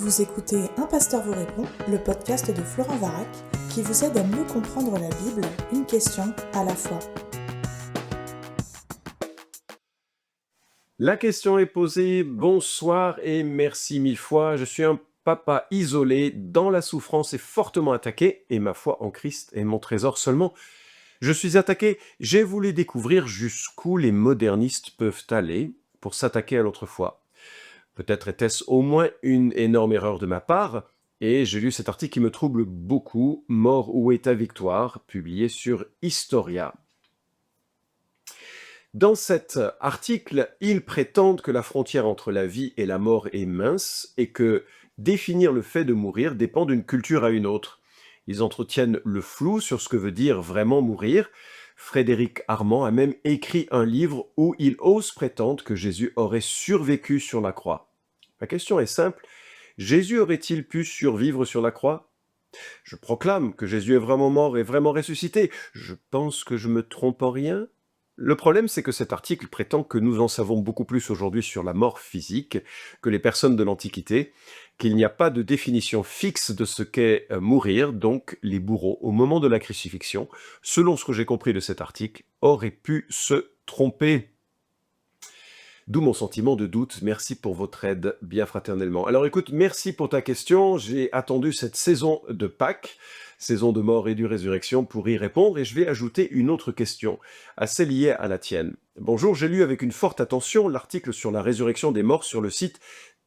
Vous écoutez Un pasteur vous répond, le podcast de Florent Varac, qui vous aide à mieux comprendre la Bible, une question à la fois. La question est posée, bonsoir et merci mille fois, je suis un papa isolé, dans la souffrance et fortement attaqué, et ma foi en Christ est mon trésor seulement. Je suis attaqué, j'ai voulu découvrir jusqu'où les modernistes peuvent aller pour s'attaquer à l'autre foi. Peut-être était-ce au moins une énorme erreur de ma part, et j'ai lu cet article qui me trouble beaucoup, Mort où est ta victoire, publié sur Historia. Dans cet article, ils prétendent que la frontière entre la vie et la mort est mince et que définir le fait de mourir dépend d'une culture à une autre. Ils entretiennent le flou sur ce que veut dire vraiment mourir. Frédéric Armand a même écrit un livre où il ose prétendre que Jésus aurait survécu sur la croix. Ma question est simple, Jésus aurait-il pu survivre sur la croix ? Je proclame que Jésus est vraiment mort et vraiment ressuscité. Je pense que je me trompe en rien. Le problème, c'est que cet article prétend que nous en savons beaucoup plus aujourd'hui sur la mort physique que les personnes de l'Antiquité, qu'il n'y a pas de définition fixe de ce qu'est mourir, donc les bourreaux, au moment de la crucifixion, selon ce que j'ai compris de cet article, auraient pu se tromper. D'où mon sentiment de doute. Merci pour votre aide, bien fraternellement. Alors écoute, merci pour ta question. J'ai attendu cette saison de Pâques, saison de mort et de résurrection, pour y répondre, et je vais ajouter une autre question, assez liée à la tienne. Bonjour, j'ai lu avec une forte attention l'article sur la résurrection des morts sur le site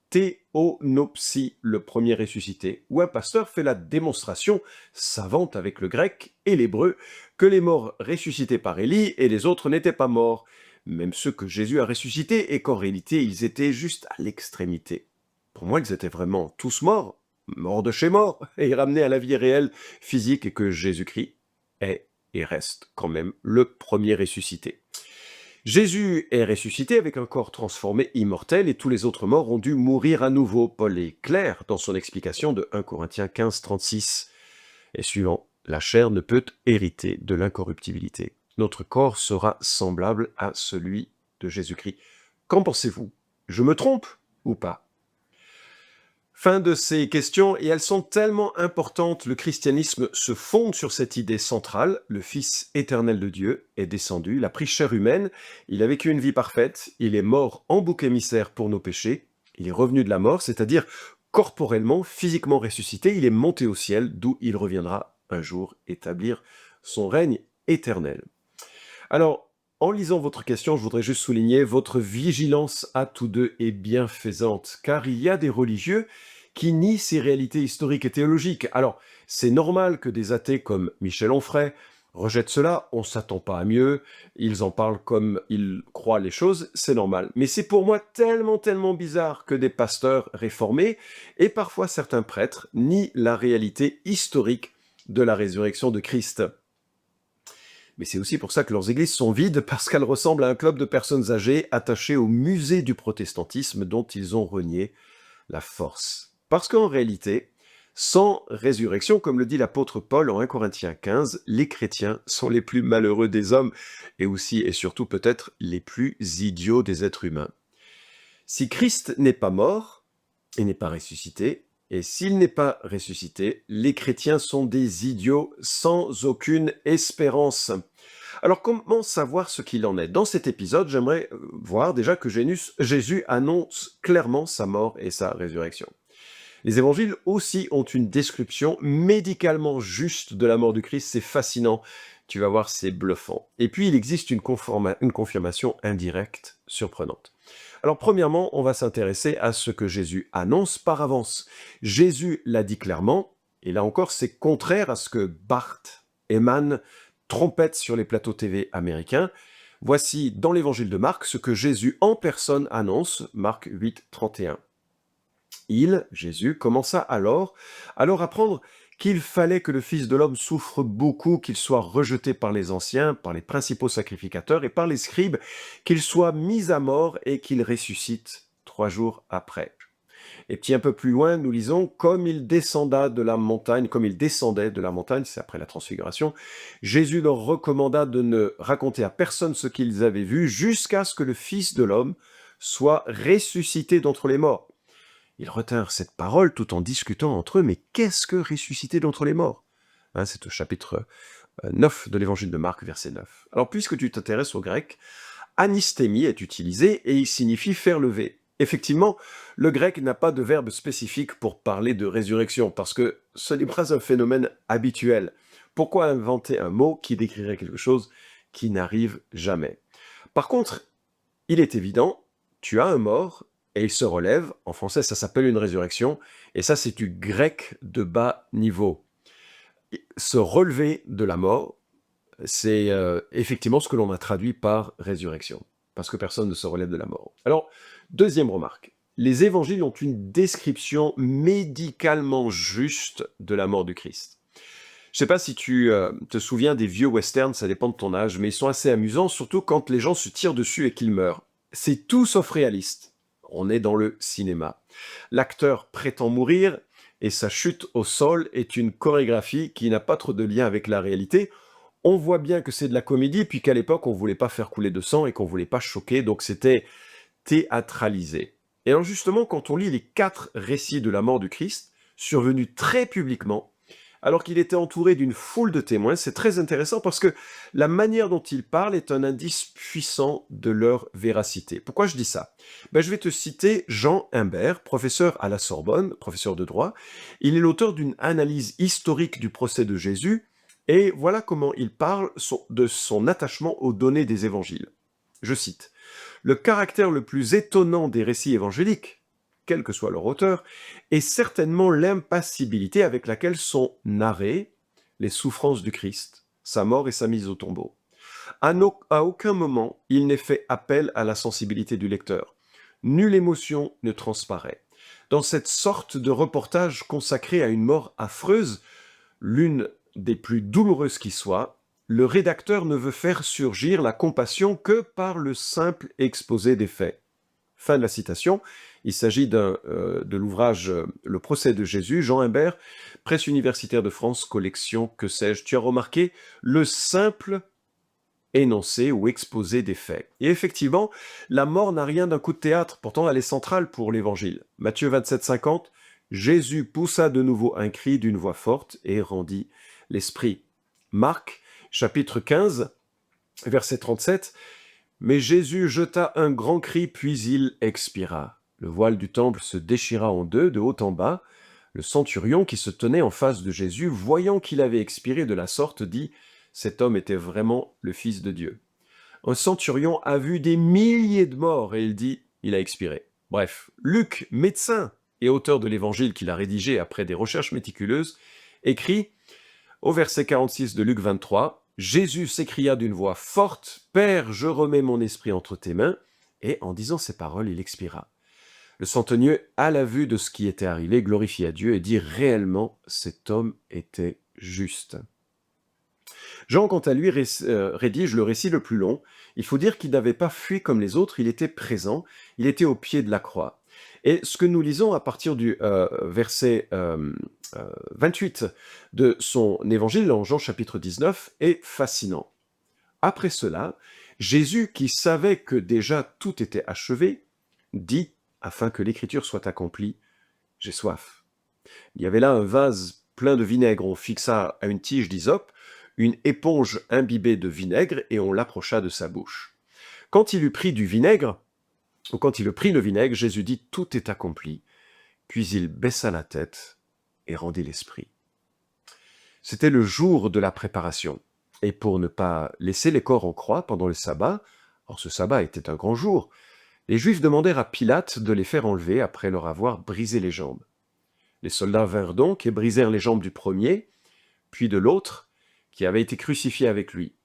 Théonopsie, le premier ressuscité, où un pasteur fait la démonstration, savante avec le grec et l'hébreu, que les morts ressuscités par Élie et les autres n'étaient pas morts, même ceux que Jésus a ressuscités, et qu'en réalité ils étaient juste à l'extrémité. Pour moi, ils étaient vraiment tous morts, morts de chez mort, et ramenés à la vie réelle, physique, et que Jésus-Christ est et reste quand même le premier ressuscité. Jésus est ressuscité avec un corps transformé immortel, et tous les autres morts ont dû mourir à nouveau. Paul est clair dans son explication de 1 Corinthiens 15, 36. Et suivant, la chair ne peut hériter de l'incorruptibilité. Notre corps sera semblable à celui de Jésus-Christ. Qu'en pensez-vous ? Je me trompe ou pas ? Fin de ces questions, et elles sont tellement importantes, le christianisme se fonde sur cette idée centrale, le Fils éternel de Dieu est descendu, il a pris chair humaine, il a vécu une vie parfaite, il est mort en bouc émissaire pour nos péchés, il est revenu de la mort, c'est-à-dire corporellement, physiquement ressuscité, il est monté au ciel, d'où il reviendra un jour établir son règne éternel. Alors, en lisant votre question, je voudrais juste souligner votre vigilance à tous deux est bienfaisante, car il y a des religieux qui nient ces réalités historiques et théologiques. Alors, c'est normal que des athées comme Michel Onfray rejettent cela, on ne s'attend pas à mieux, ils en parlent comme ils croient les choses, c'est normal. Mais c'est pour moi tellement bizarre que des pasteurs réformés, et parfois certains prêtres, nient la réalité historique de la résurrection de Christ. Mais c'est aussi pour ça que leurs églises sont vides, parce qu'elles ressemblent à un club de personnes âgées attachées au musée du protestantisme dont ils ont renié la force. Parce qu'en réalité, sans résurrection, comme le dit l'apôtre Paul en 1 Corinthiens 15, les chrétiens sont les plus malheureux des hommes, et aussi et surtout peut-être les plus idiots des êtres humains. Si Christ n'est pas mort et n'est pas ressuscité, et s'il n'est pas ressuscité, les chrétiens sont des idiots sans aucune espérance. Alors comment savoir ce qu'il en est ? Dans cet épisode, j'aimerais voir déjà que Jésus annonce clairement sa mort et sa résurrection. Les évangiles aussi ont une description médicalement juste de la mort du Christ, c'est fascinant, tu vas voir, c'est bluffant. Et puis il existe une confirmation indirecte surprenante. Alors premièrement, on va s'intéresser à ce que Jésus annonce par avance. Jésus l'a dit clairement, et là encore c'est contraire à ce que Bart Ehrman trompette sur les plateaux TV américains. Voici dans l'évangile de Marc ce que Jésus en personne annonce, Marc 8, 31. Jésus, commença alors à apprendre qu'il fallait que le Fils de l'homme souffre beaucoup, qu'il soit rejeté par les anciens, par les principaux sacrificateurs et par les scribes, qu'il soit mis à mort et qu'il ressuscite 3 jours après. Et puis un peu plus loin, nous lisons, comme il descendait de la montagne, c'est après la transfiguration, Jésus leur recommanda de ne raconter à personne ce qu'ils avaient vu, jusqu'à ce que le Fils de l'homme soit ressuscité d'entre les morts. Ils retinrent cette parole tout en discutant entre eux, mais qu'est-ce que ressusciter d'entre les morts? C'est au chapitre 9 de l'évangile de Marc, verset 9. Alors, puisque tu t'intéresses au grec, anistémie est utilisé et il signifie faire lever. Effectivement, le grec n'a pas de verbe spécifique pour parler de résurrection, parce que ce n'est pas un phénomène habituel. Pourquoi inventer un mot qui décrirait quelque chose qui n'arrive jamais? Par contre, il est évident, tu as un mort et il se relève. En français, ça s'appelle une résurrection, et ça, c'est du grec de bas niveau. Se relever de la mort, c'est effectivement ce que l'on a traduit par résurrection, parce que personne ne se relève de la mort. Alors, deuxième remarque, les évangiles ont une description médicalement juste de la mort du Christ. Je ne sais pas si tu te souviens des vieux westerns, ça dépend de ton âge, mais ils sont assez amusants, surtout quand les gens se tirent dessus et qu'ils meurent. C'est tout sauf réaliste. On est dans le cinéma. L'acteur prétend mourir, et sa chute au sol est une chorégraphie qui n'a pas trop de lien avec la réalité. On voit bien que c'est de la comédie, puis qu'à l'époque, on voulait pas faire couler de sang et qu'on voulait pas choquer, donc c'était théâtralisé. Et alors justement, quand on lit les 4 récits de la mort du Christ, survenus très publiquement, alors qu'il était entouré d'une foule de témoins, c'est très intéressant parce que la manière dont il parle est un indice puissant de leur véracité. Pourquoi je dis ça? Je vais te citer Jean Imbert, professeur à la Sorbonne, professeur de droit. Il est l'auteur d'une analyse historique du procès de Jésus, et voilà comment il parle de son attachement aux données des évangiles. Je cite, « Le caractère le plus étonnant des récits évangéliques, quel que soit leur auteur, est certainement l'impassibilité avec laquelle sont narrées les souffrances du Christ, sa mort et sa mise au tombeau. À aucun moment, il n'est fait appel à la sensibilité du lecteur. Nulle émotion ne transparaît. Dans cette sorte de reportage consacré à une mort affreuse, l'une des plus douloureuses qui soit, le rédacteur ne veut faire surgir la compassion que par le simple exposé des faits. » Fin de la citation. Il s'agit de l'ouvrage Le procès de Jésus, Jean Imbert, Presse universitaire de France, collection, que sais-je. Tu as remarqué le simple énoncé ou exposé des faits. Et effectivement, la mort n'a rien d'un coup de théâtre, pourtant elle est centrale pour l'évangile. Matthieu 27, 50, Jésus poussa de nouveau un cri d'une voix forte et rendit l'esprit. Marc, chapitre 15, verset 37, mais Jésus jeta un grand cri, puis il expira. Le voile du temple se déchira en deux, de haut en bas. Le centurion qui se tenait en face de Jésus, voyant qu'il avait expiré de la sorte, dit « Cet homme était vraiment le Fils de Dieu. » Un centurion a vu des milliers de morts et il dit « Il a expiré. » Bref, Luc, médecin et auteur de l'évangile qu'il a rédigé après des recherches méticuleuses, écrit au verset 46 de Luc 23, « Jésus s'écria d'une voix forte, « Père, je remets mon esprit entre tes mains. » Et en disant ces paroles, il expira. Le centenier, à la vue de ce qui était arrivé, glorifia Dieu et dit réellement, cet homme était juste. Jean, quant à lui, rédige le récit le plus long. Il faut dire qu'il n'avait pas fui comme les autres, il était présent, il était au pied de la croix. Et ce que nous lisons à partir du verset 28 de son évangile, en Jean chapitre 19, est fascinant. Après cela, Jésus, qui savait que déjà tout était achevé, dit, afin que l'écriture soit accomplie, « J'ai soif. » Il y avait là un vase plein de vinaigre, on fixa à une tige d'hysope une éponge imbibée de vinaigre et on l'approcha de sa bouche. Quand il eut pris du vinaigre, ou quand il eut pris le vinaigre, Jésus dit « Tout est accompli », puis il baissa la tête et rendit l'esprit. C'était le jour de la préparation, et pour ne pas laisser les corps en croix pendant le sabbat, or ce sabbat était un grand jour, les Juifs demandèrent à Pilate de les faire enlever après leur avoir brisé les jambes. Les soldats vinrent donc et brisèrent les jambes du premier, puis de l'autre, qui avait été crucifié avec lui.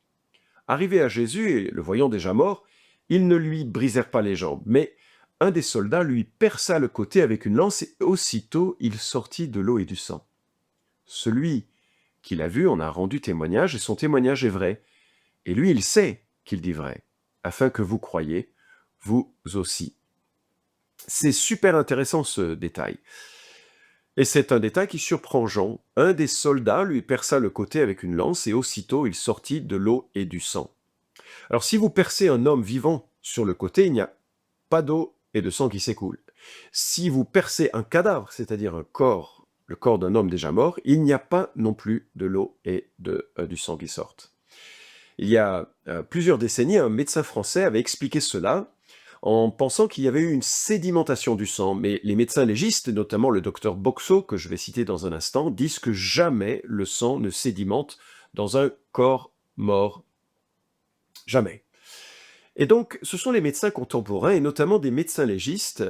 Arrivés à Jésus, et le voyant déjà mort, ils ne lui brisèrent pas les jambes, mais un des soldats lui perça le côté avec une lance, et aussitôt il sortit de l'eau et du sang. Celui qui l'a vu en a rendu témoignage, et son témoignage est vrai. Et lui, il sait qu'il dit vrai, afin que vous croyiez, vous aussi. C'est super intéressant ce détail. Et c'est un détail qui surprend Jean. Un des soldats lui perça le côté avec une lance, et aussitôt il sortit de l'eau et du sang. Alors si vous percez un homme vivant sur le côté, il n'y a pas d'eau et de sang qui s'écoule. Si vous percez un cadavre, c'est-à-dire le corps d'un homme déjà mort, il n'y a pas non plus de l'eau et du sang qui sortent. Il y a plusieurs décennies, un médecin français avait expliqué cela en pensant qu'il y avait eu une sédimentation du sang, mais les médecins légistes, notamment le docteur Boxo, que je vais citer dans un instant, disent que jamais le sang ne sédimente dans un corps mort. Jamais. Et donc, ce sont les médecins contemporains, et notamment des médecins légistes,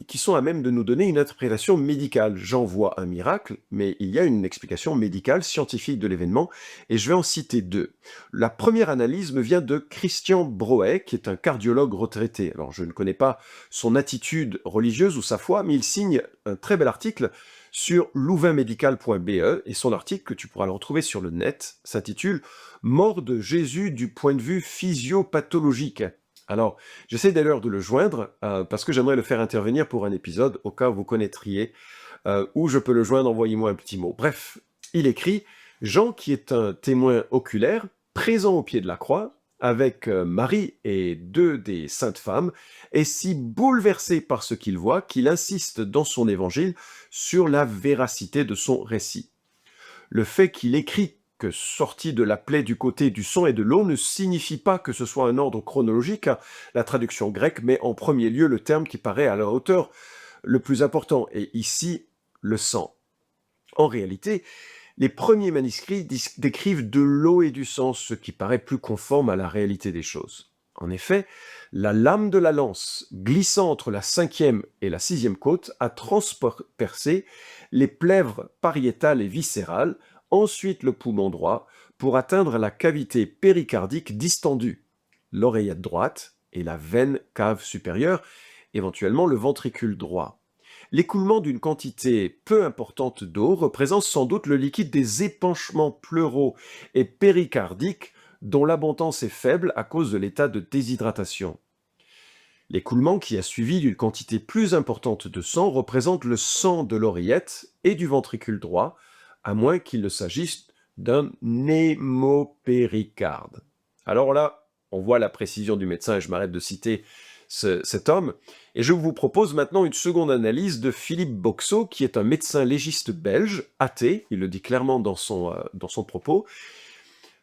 qui sont à même de nous donner une interprétation médicale. J'en vois un miracle, mais il y a une explication médicale, scientifique de l'événement, et je vais en citer deux. La première analyse me vient de Christian Broet, qui est un cardiologue retraité. Alors, je ne connais pas son attitude religieuse ou sa foi, mais il signe un très bel article sur louvainmédical.be, et son article, que tu pourras le retrouver sur le net, s'intitule « Mort de Jésus du point de vue physiopathologique ». Alors, j'essaie d'ailleurs de le joindre, parce que j'aimerais le faire intervenir pour un épisode, au cas où vous connaîtriez où je peux le joindre, envoyez-moi un petit mot. Bref, il écrit « Jean, qui est un témoin oculaire, présent au pied de la croix, avec Marie et deux des saintes femmes, est si bouleversé par ce qu'il voit qu'il insiste dans son évangile sur la véracité de son récit. Le fait qu'il écrit que sorti de la plaie du côté du sang et de l'eau ne signifie pas que ce soit un ordre chronologique, hein. La traduction grecque met en premier lieu le terme qui paraît à la hauteur le plus important, et ici, le sang. En réalité, les premiers manuscrits décrivent de l'eau et du sang, ce qui paraît plus conforme à la réalité des choses. En effet, la lame de la lance, glissant entre la 5e et la 6e côte, a transpercé les plèvres pariétales et viscérales, ensuite le poumon droit, pour atteindre la cavité péricardique distendue, l'oreillette droite et la veine cave supérieure, éventuellement le ventricule droit. L'écoulement d'une quantité peu importante d'eau représente sans doute le liquide des épanchements pleuraux et péricardiques dont l'abondance est faible à cause de l'état de déshydratation. L'écoulement qui a suivi d'une quantité plus importante de sang représente le sang de l'oreillette et du ventricule droit, à moins qu'il ne s'agisse d'un hémopéricarde. Alors là, on voit la précision du médecin, et je m'arrête de citer cet homme, et je vous propose maintenant une seconde analyse de Philippe Boxo, qui est un médecin légiste belge, athée, il le dit clairement dans son propos.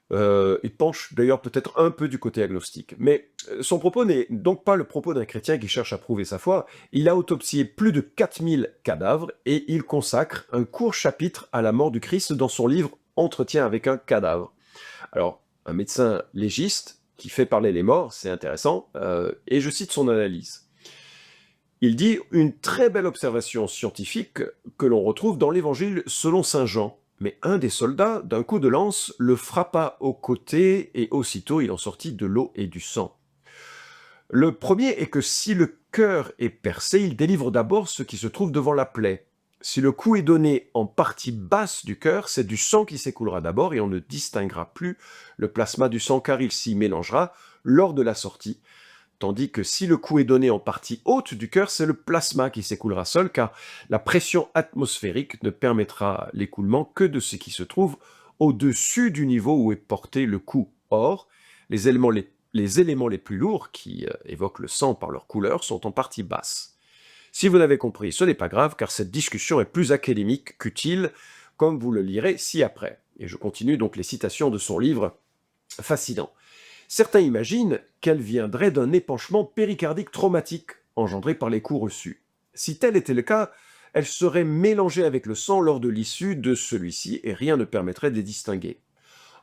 Il penche d'ailleurs peut-être un peu du côté agnostique. Mais son propos n'est donc pas le propos d'un chrétien qui cherche à prouver sa foi. Il a autopsié plus de 4000 cadavres et il consacre un court chapitre à la mort du Christ dans son livre « Entretien avec un cadavre ». Alors, un médecin légiste qui fait parler les morts, c'est intéressant, et je cite son analyse. Il dit « Une très belle observation scientifique que l'on retrouve dans l'Évangile selon saint Jean. Mais un des soldats, d'un coup de lance, le frappa au côté, et aussitôt il en sortit de l'eau et du sang. Le premier est que si le cœur est percé, il délivre d'abord ce qui se trouve devant la plaie. Si le coup est donné en partie basse du cœur, c'est du sang qui s'écoulera d'abord, et on ne distinguera plus le plasma du sang, car il s'y mélangera lors de la sortie. Tandis que si le coup est donné en partie haute du cœur, c'est le plasma qui s'écoulera seul, car la pression atmosphérique ne permettra l'écoulement que de ce qui se trouve au-dessus du niveau où est porté le coup. Or, les éléments les plus lourds, qui évoquent le sang par leur couleur, sont en partie basses. Si vous n'avez compris, ce n'est pas grave, car cette discussion est plus académique qu'utile, comme vous le lirez ci-après. Et je continue donc les citations de son livre fascinant. Certains imaginent qu'elle viendrait d'un épanchement péricardique traumatique engendré par les coups reçus. Si tel était le cas, elle serait mélangée avec le sang lors de l'issue de celui-ci et rien ne permettrait de les distinguer.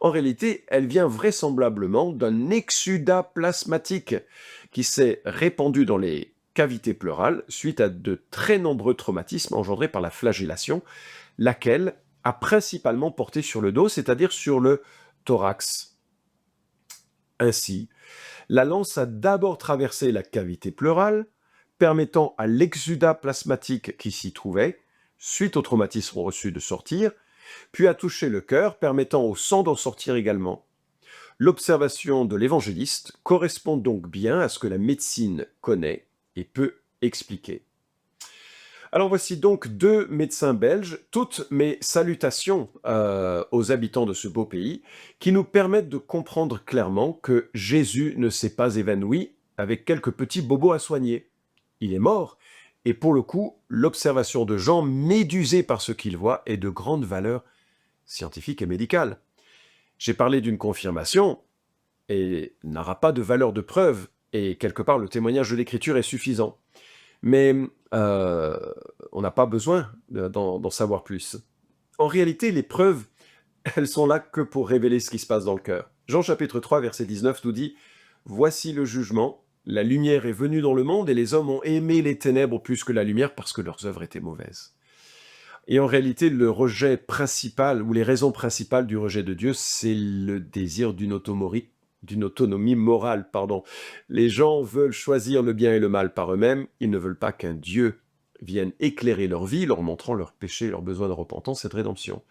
En réalité, elle vient vraisemblablement d'un exsudat plasmatique qui s'est répandu dans les cavités pleurales suite à de très nombreux traumatismes engendrés par la flagellation, laquelle a principalement porté sur le dos, c'est-à-dire sur le thorax. Ainsi, la lance a d'abord traversé la cavité pleurale, permettant à l'exsudat plasmatique qui s'y trouvait, suite au traumatisme reçu, de sortir, puis a touché le cœur, permettant au sang d'en sortir également. L'observation de l'évangéliste correspond donc bien à ce que la médecine connaît et peut expliquer. Alors voici donc deux médecins belges, toutes mes salutations aux habitants de ce beau pays, qui nous permettent de comprendre clairement que Jésus ne s'est pas évanoui avec quelques petits bobos à soigner. Il est mort, Et pour le coup, l'observation de Jean, médusé par ce qu'il voit, est de grande valeur scientifique et médicale. J'ai parlé d'une confirmation et n'aura pas de valeur de preuve, et quelque part le témoignage de l'Écriture est suffisant. Mais on n'a pas besoin d'en savoir plus. En réalité, les preuves, elles sont là que pour révéler ce qui se passe dans le cœur. Jean chapitre 3, verset 19 nous dit « Voici le jugement, la lumière est venue dans le monde et les hommes ont aimé les ténèbres plus que la lumière parce que leurs œuvres étaient mauvaises. » Et en réalité, le rejet principal, ou les raisons principales du rejet de Dieu, c'est le désir d'une autonomie morale. Les gens veulent choisir le bien et le mal par eux-mêmes, ils ne veulent pas qu'un Dieu vienne éclairer leur vie, leur montrant leurs péchés, leurs besoins de repentance et de rédemption.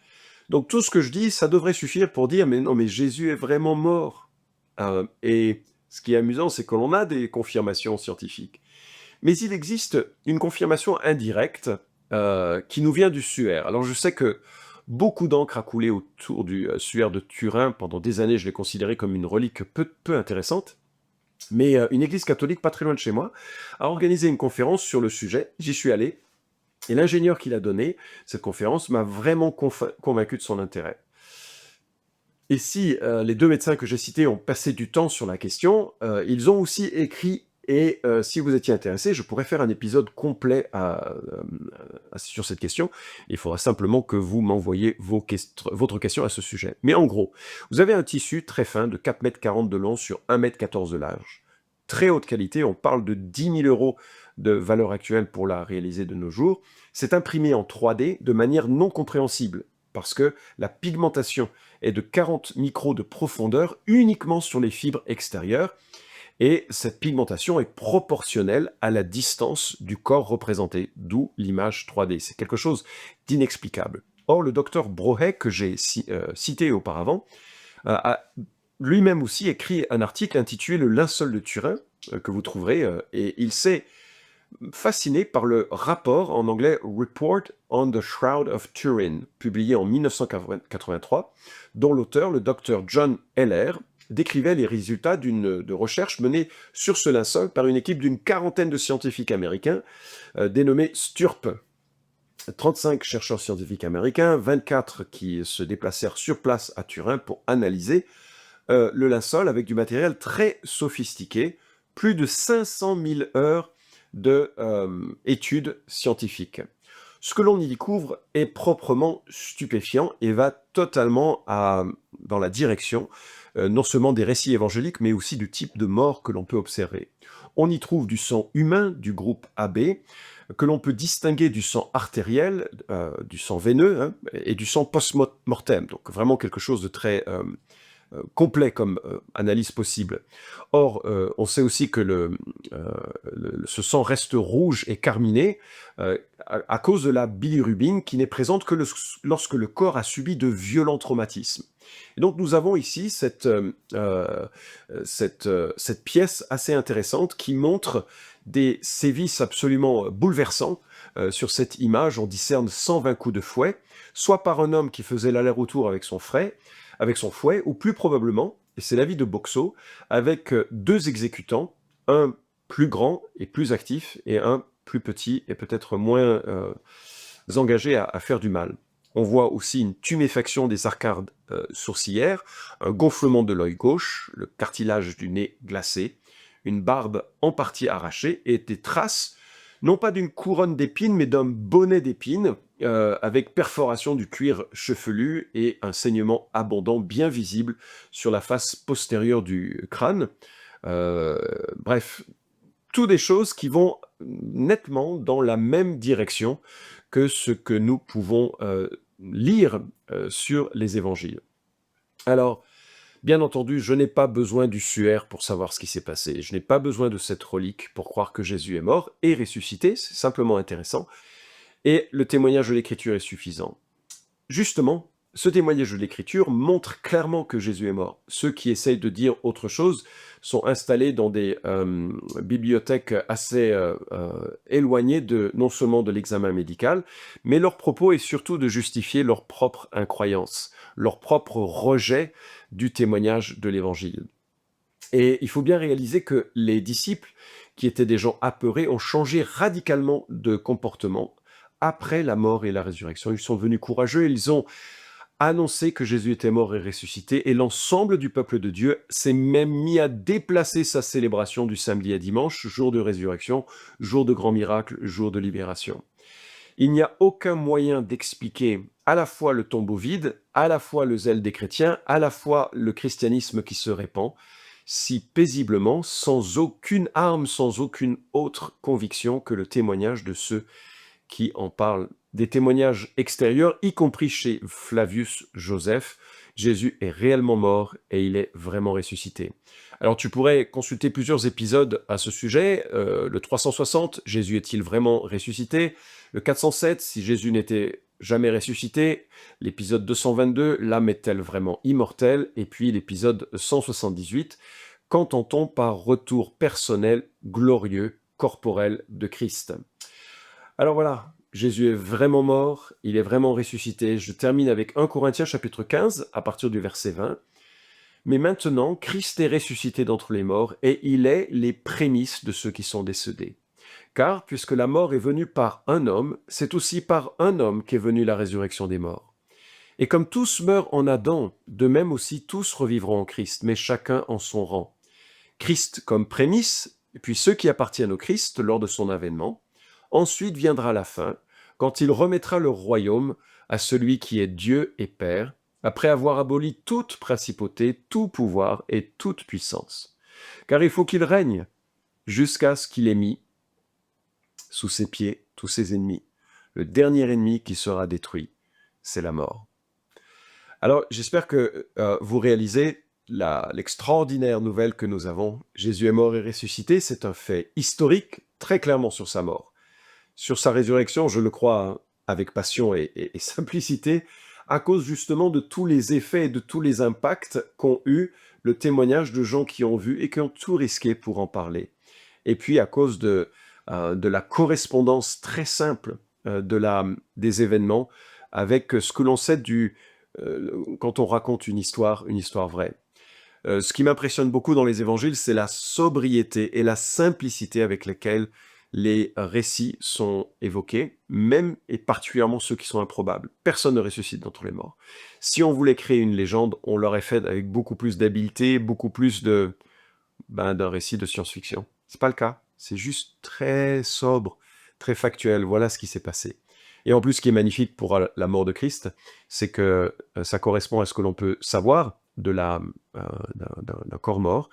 Donc tout ce que je dis, ça devrait suffire pour dire « mais non, mais Jésus est vraiment mort ». Et ce qui est amusant, c'est que l'on a des confirmations scientifiques. Mais il existe une confirmation indirecte qui nous vient du suaire. Alors je sais que beaucoup d'encre a coulé autour du suaire de Turin. Pendant des années, je l'ai considéré comme une relique peu intéressante. Mais une église catholique pas très loin de chez moi a organisé une conférence sur le sujet. J'y suis allé. Et l'ingénieur qui l'a donné, cette conférence, m'a vraiment convaincu de son intérêt. Et si les deux médecins que j'ai cités ont passé du temps sur la question, ils ont aussi écrit, et si vous étiez intéressé, je pourrais faire un épisode complet sur cette question. Il faudra simplement que vous m'envoyiez votre question à ce sujet. Mais en gros, vous avez un tissu très fin de 4,40 m de long sur 1,14 m de large. Très haute qualité, on parle de 10 000 € de valeur actuelle pour la réaliser de nos jours. C'est imprimé en 3D de manière non compréhensible, parce que la pigmentation est de 40 micros de profondeur uniquement sur les fibres extérieures, et cette pigmentation est proportionnelle à la distance du corps représenté, d'où l'image 3D. C'est quelque chose d'inexplicable. Or, le docteur Brohet, que j'ai cité auparavant, a lui-même aussi écrit un article intitulé « Le linceul de Turin », que vous trouverez, et il s'est fasciné par le rapport, en anglais « Report on the Shroud of Turin », publié en 1983, dont l'auteur, le docteur John Heller, décrivait les résultats de recherche menée sur ce linceul par une équipe d'une 40aine de scientifiques américains, dénommés STURP. 35 chercheurs scientifiques américains, 24 qui se déplacèrent sur place à Turin pour analyser le linceul avec du matériel très sophistiqué, plus de 500 000 heures d'études scientifiques. Ce que l'on y découvre est proprement stupéfiant et va totalement dans la direction non seulement des récits évangéliques, mais aussi du type de mort que l'on peut observer. On y trouve du sang humain du groupe AB, que l'on peut distinguer du sang artériel, du sang veineux, et du sang post-mortem, donc vraiment quelque chose de très complet comme analyse possible. Or, on sait aussi que ce sang reste rouge et carminé à cause de la bilirubine qui n'est présente que lorsque le corps a subi de violents traumatismes. Et donc nous avons ici cette pièce assez intéressante qui montre des sévices absolument bouleversants. Sur cette image, on discerne 120 coups de fouet, soit par un homme qui faisait l'aller-retour avec son fouet, ou plus probablement, et c'est l'avis de Boxo, avec deux exécutants, un plus grand et plus actif, et un plus petit et peut-être moins engagé à faire du mal. On voit aussi une tuméfaction des arcades sourcilières, un gonflement de l'œil gauche, le cartilage du nez glacé, une barbe en partie arrachée et des traces, non pas d'une couronne d'épines, mais d'un bonnet d'épines, avec perforation du cuir chevelu et un saignement abondant bien visible sur la face postérieure du crâne. Bref, toutes des choses qui vont nettement dans la même direction que ce que nous pouvons lire sur les évangiles. Alors, bien entendu, je n'ai pas besoin du suaire pour savoir ce qui s'est passé. Je n'ai pas besoin de cette relique pour croire que Jésus est mort et ressuscité. C'est simplement intéressant. Et le témoignage de l'Écriture est suffisant. Justement, ce témoignage de l'Écriture montre clairement que Jésus est mort. Ceux qui essayent de dire autre chose sont installés dans des bibliothèques assez éloignées non seulement de l'examen médical, mais leur propos est surtout de justifier leur propre incroyance, leur propre rejet du témoignage de l'Évangile. Et il faut bien réaliser que les disciples, qui étaient des gens apeurés, ont changé radicalement de comportement après la mort et la résurrection. Ils sont devenus courageux, ils ont annoncé que Jésus était mort et ressuscité, et l'ensemble du peuple de Dieu s'est même mis à déplacer sa célébration du samedi à dimanche, jour de résurrection, jour de grand miracle, jour de libération. Il n'y a aucun moyen d'expliquer à la fois le tombeau vide, à la fois le zèle des chrétiens, à la fois le christianisme qui se répand, si paisiblement, sans aucune arme, sans aucune autre conviction que le témoignage de ceux qui en parlent. Des témoignages extérieurs, y compris chez Flavius Joseph, Jésus est réellement mort et il est vraiment ressuscité. Alors tu pourrais consulter plusieurs épisodes à ce sujet. Le 360, Jésus est-il vraiment ressuscité? Le 407, si Jésus n'était jamais ressuscité. L'épisode 222, l'âme est-elle vraiment immortelle? Et puis l'épisode 178, qu'entend-on par retour personnel, glorieux, corporel de Christ? Alors voilà, Jésus est vraiment mort, il est vraiment ressuscité. Je termine avec 1 Corinthiens chapitre 15, à partir du verset 20. Mais maintenant, Christ est ressuscité d'entre les morts, et il est les prémices de ceux qui sont décédés. Car, puisque la mort est venue par un homme, c'est aussi par un homme qu'est venue la résurrection des morts. Et comme tous meurent en Adam, de même aussi tous revivront en Christ, mais chacun en son rang. Christ comme prémisse, et puis ceux qui appartiennent au Christ lors de son avènement. Ensuite viendra la fin, quand il remettra le royaume à celui qui est Dieu et Père, après avoir aboli toute principauté, tout pouvoir et toute puissance. Car il faut qu'il règne jusqu'à ce qu'il ait mis sous ses pieds tous ses ennemis. Le dernier ennemi qui sera détruit, c'est la mort. Alors, j'espère que vous réalisez l'extraordinaire nouvelle que nous avons. Jésus est mort et ressuscité, c'est un fait historique, très clairement sur sa mort. Sur sa résurrection, je le crois avec passion et simplicité, à cause justement de tous les effets et de tous les impacts qu'ont eu le témoignage de gens qui ont vu et qui ont tout risqué pour en parler. Et puis à cause de la correspondance très simple des événements avec ce que l'on sait quand on raconte une histoire vraie. Ce qui m'impressionne beaucoup dans les évangiles, c'est la sobriété et la simplicité avec lesquelles les récits sont évoqués, même et particulièrement ceux qui sont improbables. Personne ne ressuscite d'entre les morts. Si on voulait créer une légende, on l'aurait fait avec beaucoup plus d'habileté, beaucoup plus d'un récit de science-fiction. C'est pas le cas. C'est juste très sobre, très factuel. Voilà ce qui s'est passé. Et en plus, ce qui est magnifique pour la mort de Christ, c'est que ça correspond à ce que l'on peut savoir d'un corps mort.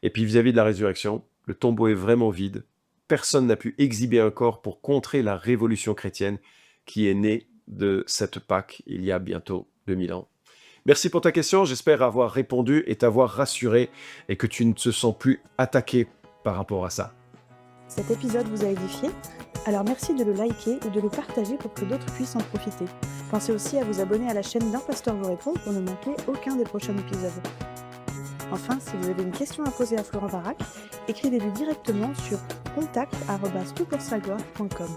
Et puis vis-à-vis de la résurrection, le tombeau est vraiment vide. Personne n'a pu exhiber un corps pour contrer la révolution chrétienne qui est née de cette Pâque il y a bientôt 2000 ans. Merci pour ta question, j'espère avoir répondu et t'avoir rassuré et que tu ne te sens plus attaqué par rapport à ça. Cet épisode vous a édifié? Alors merci de le liker ou de le partager pour que d'autres puissent en profiter. Pensez aussi à vous abonner à la chaîne d'Un Pasteur vous répond pour ne manquer aucun des prochains épisodes. Enfin, si vous avez une question à poser à Florent Varac, écrivez-lui directement sur contact@toutpoursagloire.com.